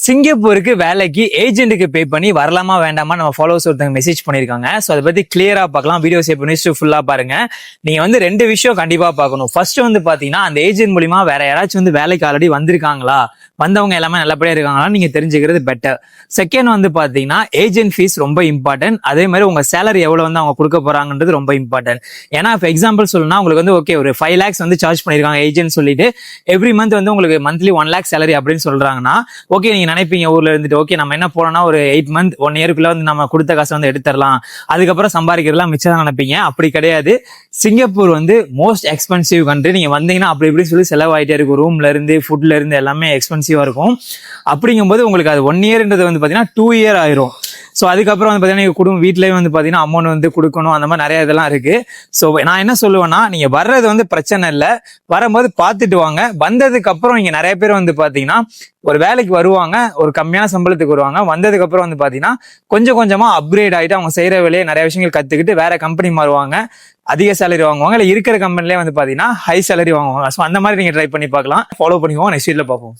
சிங்கப்பூருக்கு வேலைக்கு ஏஜென்ட்டுக்கு பே பண்ணி வரலாமா வேண்டாமா நம்ம ஃபாலோவர்ஸ் ஒருத்தங்க மெசேஜ் பண்ணிருக்காங்க. ஸோ அதை பத்தி கிளியரா பார்க்கலாம். வீடியோ சேவ் பண்ணி ஃபுல்லா பாருங்க. நீங்க வந்து ரெண்டு விஷயம் கண்டிப்பா பார்க்கணும். ஃபர்ஸ்ட் வந்து பாத்தீங்கன்னா அந்த ஏஜென்ட் மூலியமா வேற யாராச்சும் வந்து வேலைக்கு ஆல்ரெடி வந்திருக்காங்களா, வந்தவங்க எல்லாமே நல்லபடியா இருக்காங்களா நீங்க தெரிஞ்சுக்கிறது பெட்டர். செகண்ட் வந்து பாத்தீங்கன்னா ஏஜென்ட் ஃபீஸ் ரொம்ப இம்பார்ட்டன்ட். அதே மாதிரி உங்க சேலரி எவ்வளவு வந்து அவங்க கொடுக்க போறாங்கன்றது ரொம்ப இம்பார்ட்டன்ட். ஏன்னா இப்போ எக்ஸாம்பிள் சொல்லணும்னா உங்களுக்கு வந்து ஓகே ஒரு 5 lakhs வந்து சார்ஜ் பண்ணிருக்காங்க ஏஜென்ட் சொல்லிட்டு எவ்ரி மந்த் வந்து உங்களுக்கு மந்த்லி 1 lakh சேலரி அப்படின்னு சொல்றாங்கன்னா ஓகே நீங்க நினைப்பீங்க ஊர்ல இருந்துட்டு ஓகே நம்ம என்ன போனோம்னா ஒரு 8 month 1 yearக்குள்ள வந்து நம்ம கொடுத்த காசை வந்து எடுத்துடலாம், அதுக்கப்புறம் சம்பாதிக்கிறதுலாம் மிச்சம் தான் நினைப்பீங்க. அப்படி கிடையாது. சிங்கப்பூர் வந்து மோஸ்ட் எக்ஸ்பென்சிவ் கண்ட்ரி. நீங்க வந்தீங்கன்னா அப்படி இப்படி சொல்லி செலவாயிட்டே இருக்கும். ரூம்ல இருந்து ஃபுட்ல இருந்து எல்லாமே எக்ஸ்பென்சிவா இருக்கும். அப்படிங்கும்போது உங்களுக்கு அது 1 yearன்றது வந்து பாத்தீங்கன்னா 2 year ஆயிரும். ஸோ அதுக்கப்புறம் வந்து பார்த்தீங்கன்னா நீங்கள் குடும்பம் வீட்லேயும் வந்து பார்த்தீங்கன்னா அமௌண்ட் வந்து கொடுக்கணும், அந்த மாதிரி நிறைய இதெல்லாம் இருக்கு. ஸோ நான் என்ன சொல்லுவேன்னா நீங்கள் வர்றது வந்து பிரச்சனை இல்லை, வரும்போது பார்த்துட்டு வாங்க. வந்ததுக்கு அப்புறம் இங்கே நிறைய பேர் வந்து பார்த்தீங்கன்னா ஒரு வேலைக்கு வருவாங்க, ஒரு கம்மியான சம்பளத்துக்கு வருவாங்க. வந்ததுக்கு அப்புறம் வந்து பார்த்தீங்கன்னா கொஞ்சம் கொஞ்சமா அப்கிரேட் ஆகிட்டு அவங்க செய்யற வேலையை நிறைய விஷயங்கள் கற்றுக்கிட்டு வேற கம்பெனி மாறுவாங்க, அதிக சேலரி வாங்குவாங்க. இல்லை இருக்கிற கம்பெனிலே வந்து பார்த்தீங்கன்னா ஹை சேலரி வாங்குவாங்க. ஸோ அந்த மாதிரி நீங்கள் ட்ரை பண்ணி பார்க்கலாம். ஃபாலோ பண்ணிக்கோங்க. நெக்ஸ்ட் வீடியோல பார்ப்போம்.